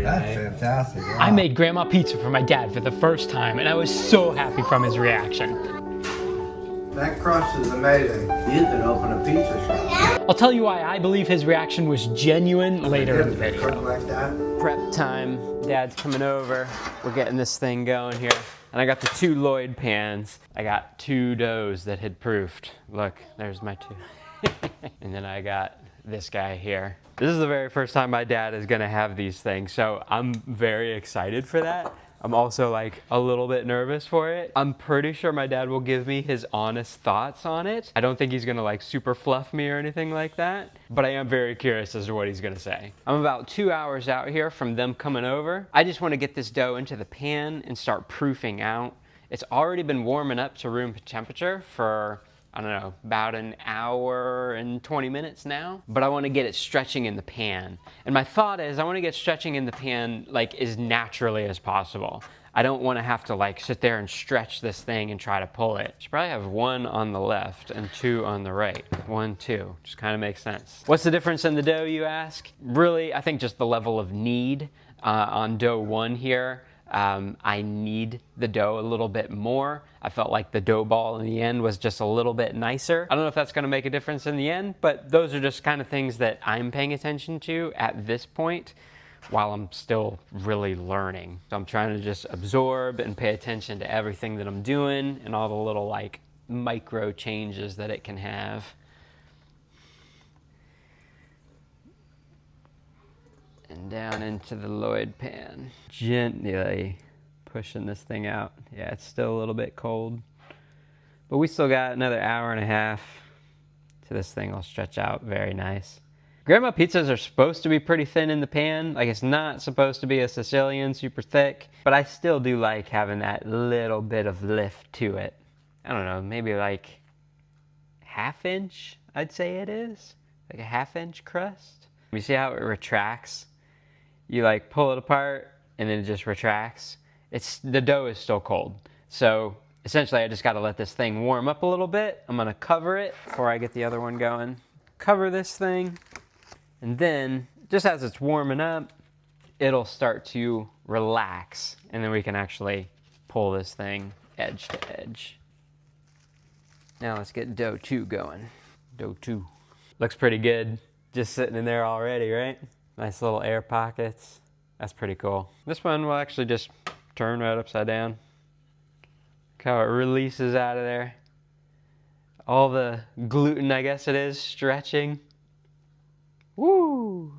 That's fantastic. Wow. I made grandma pizza for my dad for the first time, and I was so happy from his reaction. That crust is amazing. You could open a pizza shop. I'll tell you why I believe his reaction was genuine later in the video. Like that. Prep time. Dad's coming over. We're getting this thing going here. And I got the 2 Lloyd pans. I got 2 doughs that had proofed. Look, there's my 2. And then I got this guy here. This is the very first time my dad is gonna have these things, so I'm very excited for that. I'm also like a little bit nervous for it. I'm pretty sure my dad will give me his honest thoughts on it. I don't think he's gonna like super fluff me or anything like that, but I am very curious as to what he's gonna say. I'm about 2 hours out here from them coming over. I just wanna get this dough into the pan and start proofing out. It's already been warming up to room temperature for, I don't know, about an hour and 20 minutes now, but I wanna get it stretching in the pan. And my thought is I wanna get stretching in the pan like as naturally as possible. I don't wanna have to like sit there and stretch this thing and try to pull it. Should probably have 1 on the left and 2 on the right. 1, 2, just kinda makes sense. What's the difference in the dough, you ask? Really, I think just the level of knead on dough 1 here. I knead the dough a little bit more. I felt like the dough ball in the end was just a little bit nicer. I don't know if that's gonna make a difference in the end, but those are just kind of things that I'm paying attention to at this point while I'm still really learning. So I'm trying to just absorb and pay attention to everything that I'm doing and all the little like micro changes that it can have. And down into the Lloyd pan. Gently pushing this thing out. Yeah, it's still a little bit cold. But we still got another hour and a half to this thing will stretch out very nice. Grandma pizzas are supposed to be pretty thin in the pan. Like it's not supposed to be a Sicilian super thick, but I still do like having that little bit of lift to it. I don't know, maybe like 1/2 inch, I'd say it is. Like a 1/2 inch crust. You see how it retracts? You like pull it apart and then it just retracts. The dough is still cold. So essentially I just gotta let this thing warm up a little bit. I'm gonna cover it before I get the other one going. Cover this thing, and then just as it's warming up, it'll start to relax, and then we can actually pull this thing edge to edge. Now let's get dough 2 going. Dough 2. Looks pretty good, just sitting in there already, right? Nice little air pockets. That's pretty cool. This one will actually just turn right upside down. Look how it releases out of there. All the gluten, I guess it is, stretching. Woo!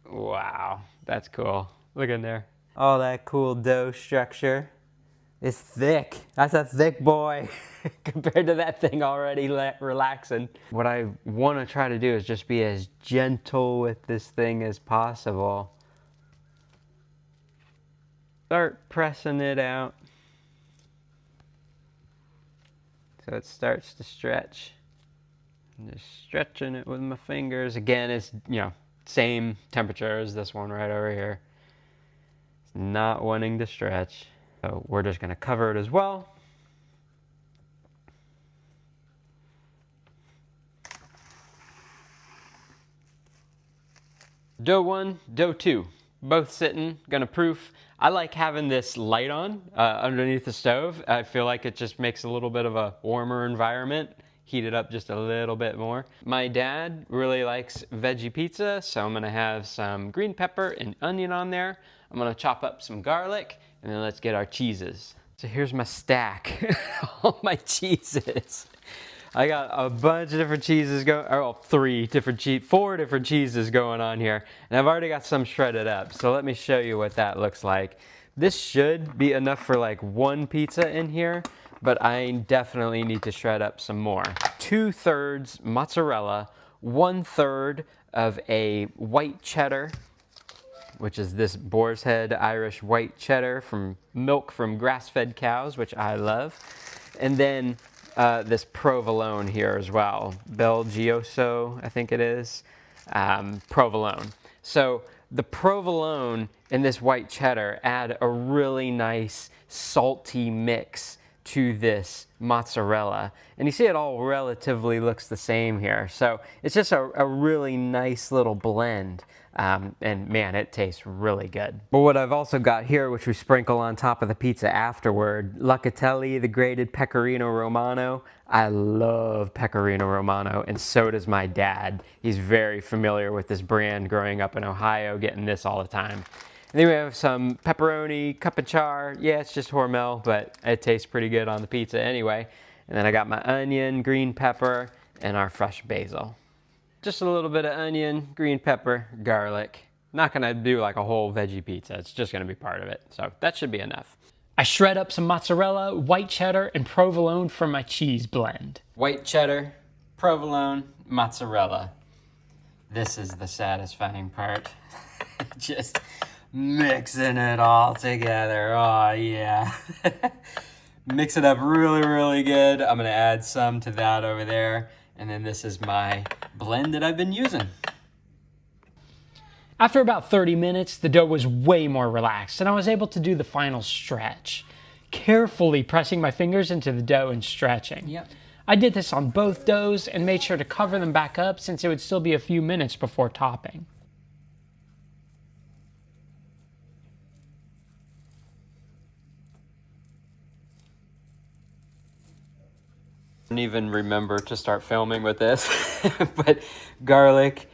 Wow, that's cool. Look in there. All that cool dough structure. It's thick. That's a thick boy compared to that thing already relaxing. What I want to try to do is just be as gentle with this thing as possible. Start pressing it out so it starts to stretch. I'm just stretching it with my fingers. Again, it's, you know, same temperature as this one right over here. It's not wanting to stretch. So we're just gonna cover it as well. Dough 1, dough 2, both sitting, gonna proof. I like having this light on underneath the stove. I feel like it just makes a little bit of a warmer environment, heat it up just a little bit more. My dad really likes veggie pizza, so I'm gonna have some green pepper and onion on there. I'm gonna chop up some garlic, and then let's get our cheeses. So here's my stack, all my cheeses. I got a bunch of different cheeses going, or 4 different cheeses going on here. And I've already got some shredded up. So let me show you what that looks like. This should be enough for like 1 pizza in here, but I definitely need to shred up some more. 2/3 mozzarella, 1/3 of a white cheddar, which is this boar's head Irish white cheddar from milk from grass-fed cows, which I love. And then this provolone here as well. Belgioso, I think it is. Provolone. So the provolone and this white cheddar add a really nice salty mix to this mozzarella. And you see it all relatively looks the same here. So it's just a really nice little blend. And man, it tastes really good. But what I've also got here, which we sprinkle on top of the pizza afterward, Locatelli, the grated Pecorino Romano. I love Pecorino Romano, and so does my dad. He's very familiar with this brand growing up in Ohio, getting this all the time. And then we have some pepperoni, cup of char. Yeah, it's just Hormel, but it tastes pretty good on the pizza anyway. And then I got my onion, green pepper, and our fresh basil. Just a little bit of onion, green pepper, garlic. Not gonna do like a whole veggie pizza. It's just gonna be part of it. So that should be enough. I shred up some mozzarella, white cheddar, and provolone for my cheese blend. White cheddar, provolone, mozzarella. This is the satisfying part. Just mixing it all together. Oh yeah. Mix it up really, really good. I'm gonna add some to that over there. And then this is my blend that I've been using. After about 30 minutes, the dough was way more relaxed, and I was able to do the final stretch, carefully pressing my fingers into the dough and stretching. Yep. I did this on both doughs and made sure to cover them back up since it would still be a few minutes before topping. Didn't even remember to start filming with this, but garlic,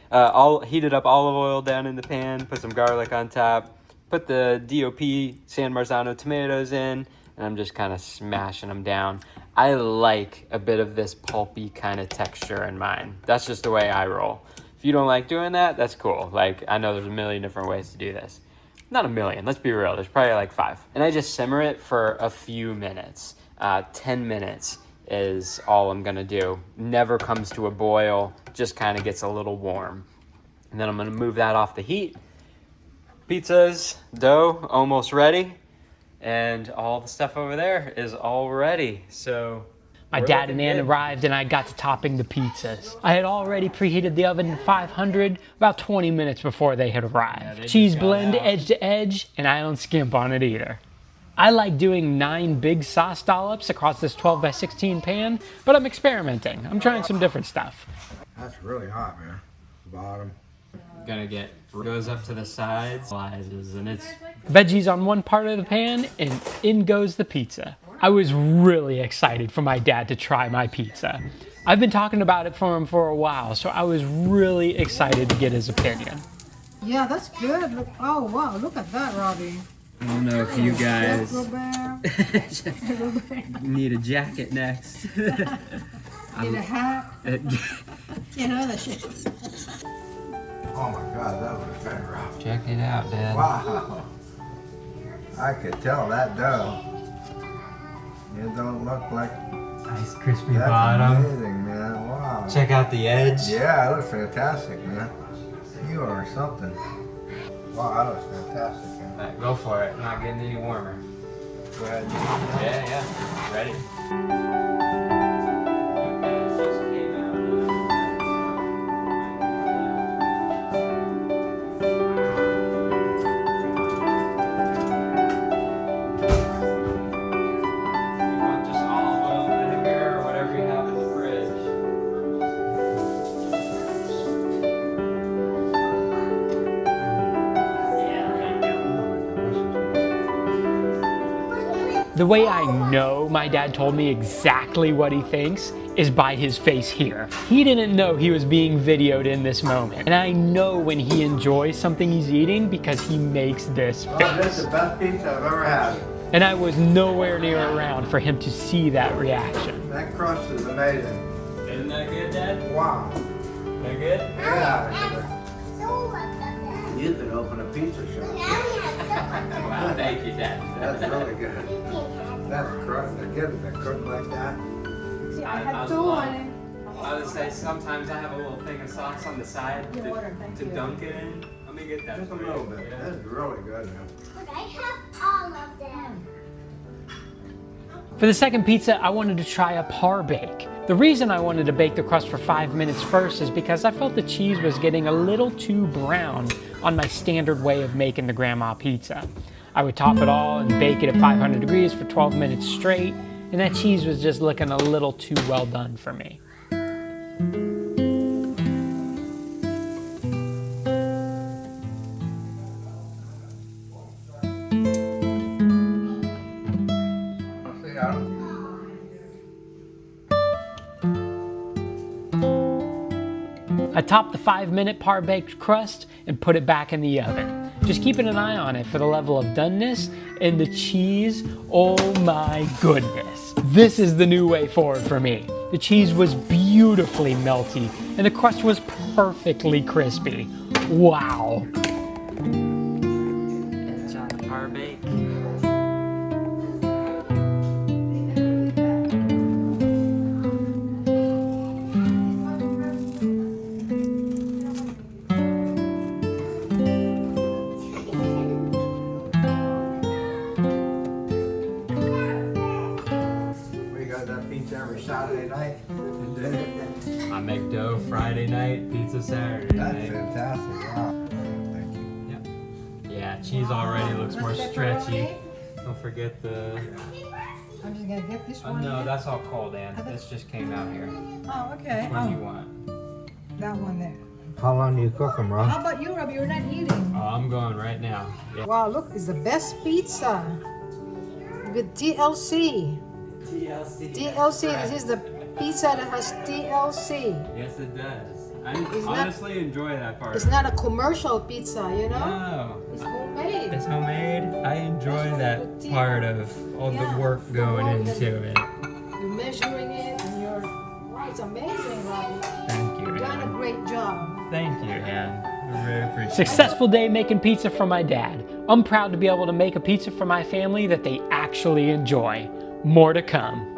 heated up olive oil down in the pan, put some garlic on top, put the DOP San Marzano tomatoes in, and I'm just kind of smashing them down. I like a bit of this pulpy kind of texture in mine. That's just the way I roll. If you don't like doing that, that's cool. Like, I know there's a million different ways to do this. Not a million, let's be real, there's probably like 5. And I just simmer it for a few minutes, 10 minutes. Is all I'm gonna do. Never comes to a boil, just kind of gets a little warm. And then I'm gonna move that off the heat. Pizza's dough almost ready, and all the stuff over there is all ready. So My dad and Ann arrived and I got to topping the pizzas. I had already preheated the oven to 500 about 20 minutes before they had arrived. Cheese blend edge to edge, and I don't skimp on it either. I like doing 9 big sauce dollops across this 12 by 16 pan, but I'm experimenting. I'm trying some different stuff. That's really hot, man. Bottom. Goes up to the sides, and it's Veggies on one part of the pan, and in goes the pizza. I was really excited for my dad to try my pizza. I've been talking about it for him for a while, so I was really excited to get his opinion. Yeah, that's good. Look, oh wow, look at that, Robbie. I don't know if you guys Little bear. need a jacket next. Need a hat. You know that shit. Oh my God, that was very rough. Check it out, Dad. Wow. I could tell that dough. It don't look like Nice crispy that's bottom. amazing, man. Wow. Check out the edge. Yeah, it looks fantastic, man. You are something. Wow, that looks fantastic, man. All right, go for it. Not getting any warmer. Go ahead. Yeah. Ready? Just olive oil, vinegar, or whatever you have in the fridge. The way I know my dad told me exactly what he thinks is by his face here. He didn't know he was being videoed in this moment. And I know when he enjoys something he's eating because he makes this Oh, this face. is the best pizza I've ever had. And I was nowhere near around for him to see that reaction. That crust is amazing. Isn't that good, Dad? Wow. That good? Yeah. You could open a pizza shop. Wow, thank you, Dad. That's really good. That's crust. They're good. They're cooked like that. See, I had 2 on it. I would say sometimes I have a little thing of sauce on the side Your water, thank to you. dunk it in. Let me get that. Just a for you. little bit. Yeah. That's really good, man. I have all of them. For the second pizza, I wanted to try a par bake. The reason I wanted to bake the crust for 5 minutes first is because I felt the cheese was getting a little too brown on my standard way of making the grandma pizza. I would top it all and bake it at 500 degrees for 12 minutes straight, and that cheese was just looking a little too well done for me. I topped the 5-minute par-baked crust and put it back in the oven. Just keeping an eye on it for the level of doneness, and the cheese, oh my goodness. This is the new way forward for me. The cheese was beautifully melty and the crust was perfectly crispy. Wow. It's on the par-bake. Every Saturday night. I make dough Friday night, pizza Saturday That's night. fantastic. Wow. Thank you. Yep. Yeah, cheese already looks more stretchy. Don't forget the... I'm just gonna get this Oh, one. no, that's all cold, Ann. This just came out here. Oh, okay. Which one do you Oh, want? that one there. How long do you cook them, Ron? How about you, Rob? You're not eating. Oh, I'm going right now. Yeah. Wow, look, it's the best pizza with TLC. TLC, this is the pizza that has TLC. Yes, it does. I It's not- honestly enjoy that part. It's not a commercial pizza, you know? No. It's homemade. It's homemade. I enjoy that the part of all Yeah. the work going into it. You're measuring it and you're, wow, it's amazing, Robbie. Thank you, You've done a Ann. great job. Thank you, Ann. I really appreciate it. Successful day making pizza for my dad. I'm proud to be able to make a pizza for my family that they actually enjoy. More to come.